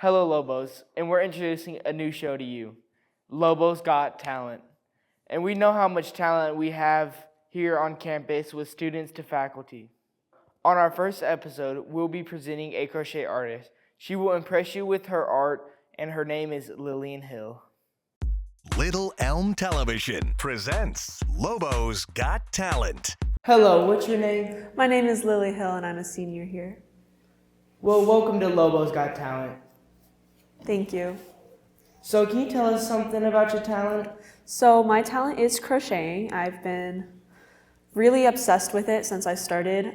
Hello, Lobos, and we're introducing a new show to you, Lobos Got Talent. And we know how much talent we have here on campus with students to faculty. On our first episode, we'll be presenting a crochet artist. She will impress you with her art, and her name is Lillian Hill. Little Elm Television presents Lobos Got Talent. Hello, what's your name? My name is Lily Hill and I'm a senior here. Well, welcome to Lobos Got Talent. Thank you. So can you tell us something about your talent? So my talent is crocheting. I've been really obsessed with it since I started.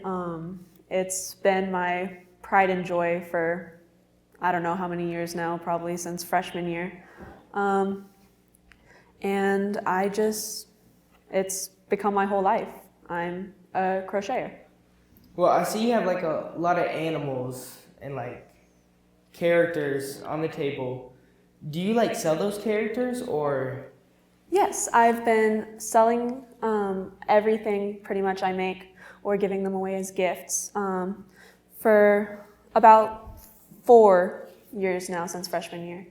It's been my pride and joy for I don't know how many years now, probably since freshman year. And it's become my whole life. I'm a crocheter. Well, I see you have like a lot of animals and like characters on the table. Do you like sell those characters or? Yes, I've been selling everything pretty much I make or giving them away as gifts for about 4 years now since freshman year.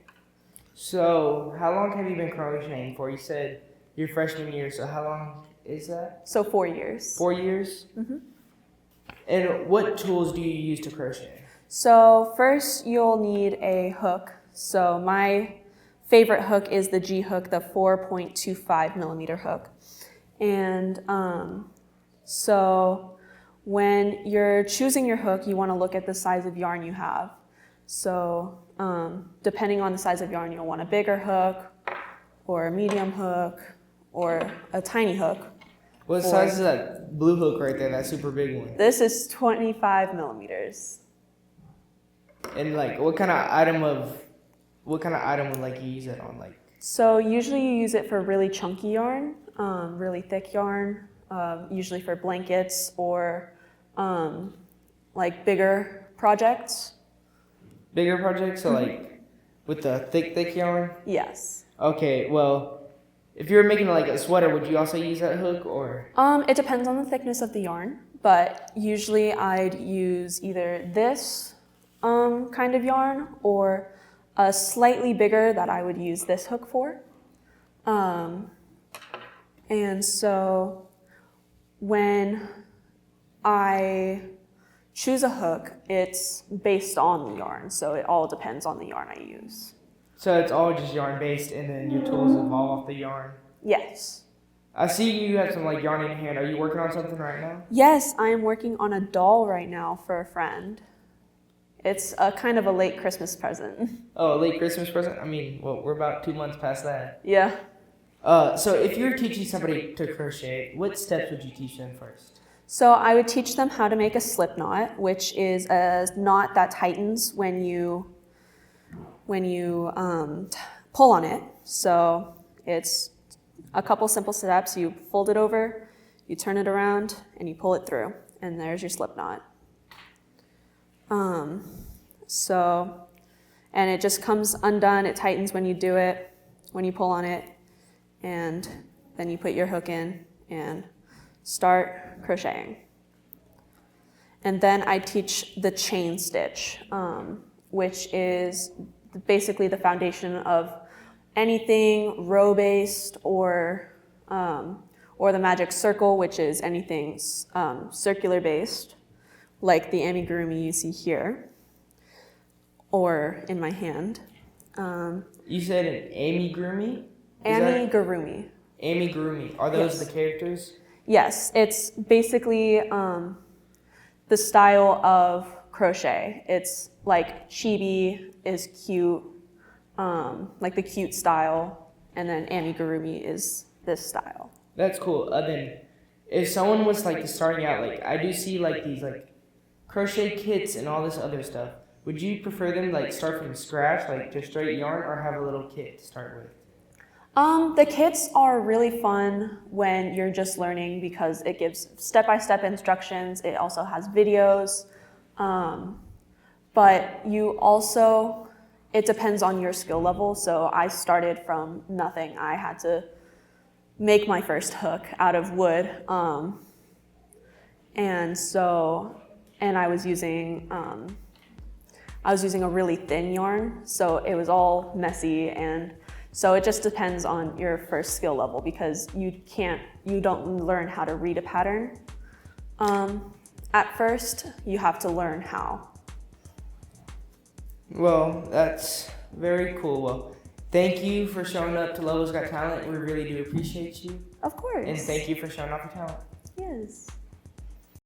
So how long have you been crocheting for? You said your freshman year, so how long is that? So 4 years. 4 years? Mm-hmm. And what tools do you use to crochet? So first you'll need a hook. So my favorite hook is the G hook, the 4.25 millimeter hook. And so when you're choosing your hook, you want to look at the size of yarn you have. So depending on the size of yarn, you'll want a bigger hook or a medium hook or a tiny hook. What size is that blue hook right there, that super big one? This is 25 millimeters. And like what kind of item would like you use it on, like? So usually you use it for really chunky yarn, really thick yarn, usually for blankets or like bigger projects. Bigger projects, so like with the thick yarn? Yes. Okay, well, if you were making like a sweater, would you also use that hook or? It depends on the thickness of the yarn, but usually I'd use either this kind of yarn or a slightly bigger that I would use this hook for. And so when I choose a hook, it's based on the yarn, so it all depends on the yarn I use. So it's all just yarn based and then your tools evolve off the yarn? Yes. I see you have some like yarn in your hand. Are you working on something right now? Yes, I am working on a doll right now for a friend. It's a kind of a late Christmas present. Oh, a late Christmas present? I mean, well, we're about 2 months past that. Yeah. So if you're teaching somebody to crochet, what steps would you teach them first? So I would teach them how to make a slip knot, which is a knot that tightens when you pull on it. So it's a couple simple steps. You fold it over, you turn it around, and you pull it through, and there's your slip knot. And it just comes undone. It tightens when you do it, when you pull on it, and then you put your hook in and start crocheting. And then I teach the chain stitch, which is basically the foundation of anything row-based or the magic circle, which is anything circular-based, like the amigurumi you see here, or in my hand. You said an amigurumi? Amigurumi. Amigurumi. Are those Yes. the characters? Yes, it's basically the style of crochet. It's like chibi is cute, like the cute style, and then amigurumi is this style. That's cool. Then if someone was like starting out, like I do see like these like crochet kits and all this other stuff, would you prefer them like start from scratch, like just straight yarn, or have a little kit to start with? The kits are really fun when you're just learning because it gives step-by-step instructions. It also has videos, but it depends on your skill level. So I started from nothing. I had to make my first hook out of wood, and I was using I was using a really thin yarn, so it was all messy, and so it just depends on your first skill level, because you don't learn how to read a pattern. At first, you have to learn how. Well, that's very cool. Well, thank you for showing up to Lobos Got Talent. We really do appreciate you. Of course. And thank you for showing off your talent. Yes.